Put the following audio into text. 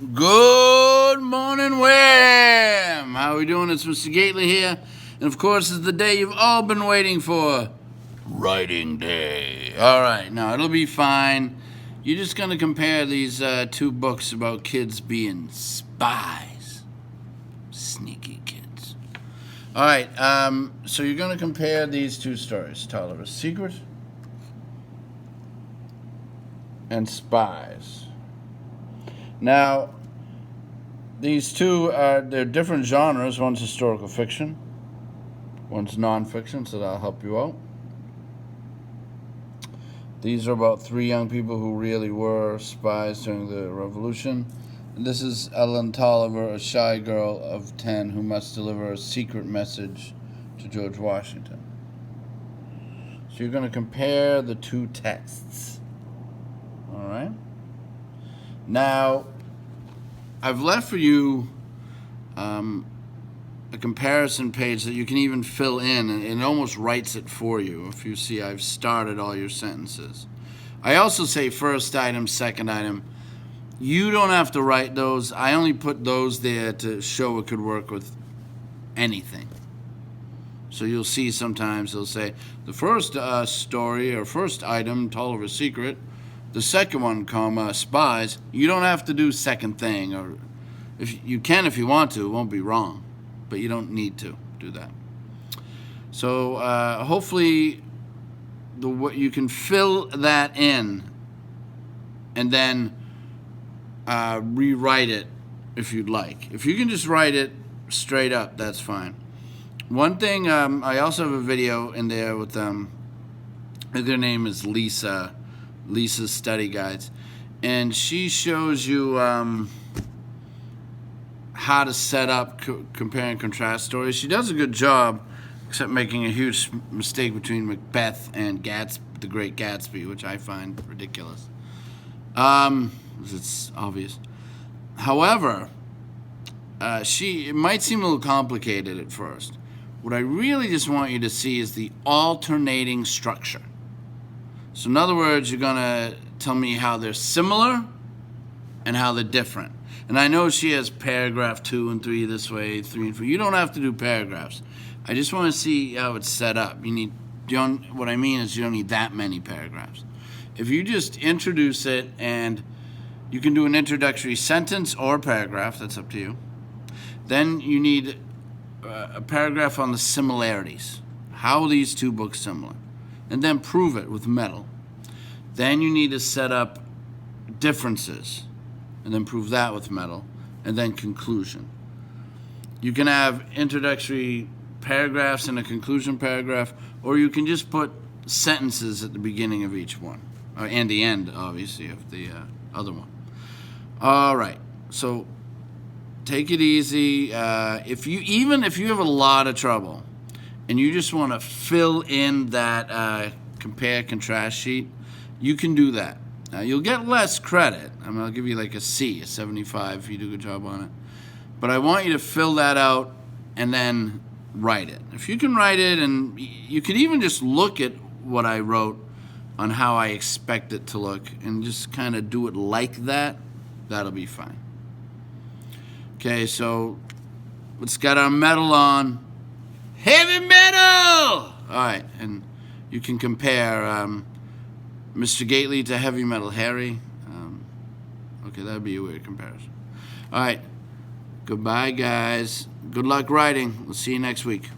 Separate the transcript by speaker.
Speaker 1: Good morning, Wham! How are we doing? It's Mr. Gately here. And of course, it's the day you've all been waiting for. Writing Day. Alright, now it'll be fine. You're just going to compare these two books about kids being spies. Sneaky kids. Alright, so you're going to compare these two stories. Tolliver's Secret and Spies. Now, these two they're different genres. One's historical fiction, one's nonfiction, so that'll help you out. These are about three young people who really were spies during the Revolution. And this is Ellen Tolliver, a shy girl of 10 who must deliver a secret message to George Washington. So you're going to compare the two texts. All right? Now, I've left for you a comparison page that you can even fill in, and it almost writes it for you. If you see, I've started all your sentences. I also say first item, second item. You don't have to write those. I only put those there to show it could work with anything. So you'll see sometimes they'll say the first story or first item, Tolliver's Secret. The second one, comma, Spies. You don't have to do second thing, or if you can if you want to. It won't be wrong, but you don't need to do that. So hopefully you can fill that in and then rewrite it if you'd like. If you can just write it straight up, that's fine. One thing, I also have a video in there with them. Their name is Lisa's Study Guides, and she shows you how to set up compare and contrast stories. She does a good job, except making a huge mistake between Macbeth and The Great Gatsby, which I find ridiculous. It's obvious. However, it might seem a little complicated at first. What I really just want you to see is the alternating structure. So in other words, you're going to tell me how they're similar and how they're different. And I know she has paragraph 2 and 3 this way, 3 and 4. You don't have to do paragraphs. I just want to see how it's set up. What I mean is you don't need that many paragraphs. If you just introduce it, and you can do an introductory sentence or paragraph, that's up to you. Then you need a paragraph on the similarities. How are these two books similar? And then prove it with metal. Then you need to set up differences, and then prove that with metal, and then conclusion. You can have introductory paragraphs and a conclusion paragraph, or you can just put sentences at the beginning of each one, and the end, obviously, of the other one. All right, so take it easy. If you have a lot of trouble, and you just want to fill in that compare-contrast sheet, you can do that. Now, you'll get less credit. I'll give you like a C, a 75 if you do a good job on it. But I want you to fill that out and then write it. If you can write it, and you could even just look at what I wrote on how I expect it to look and just kind of do it like that, that'll be fine. Okay, so let's get our metal on. Heavy metal! All right, and you can compare Mr. Gately to Heavy Metal Harry. Okay, that would be a weird comparison. All right, goodbye, guys. Good luck writing. We'll see you next week.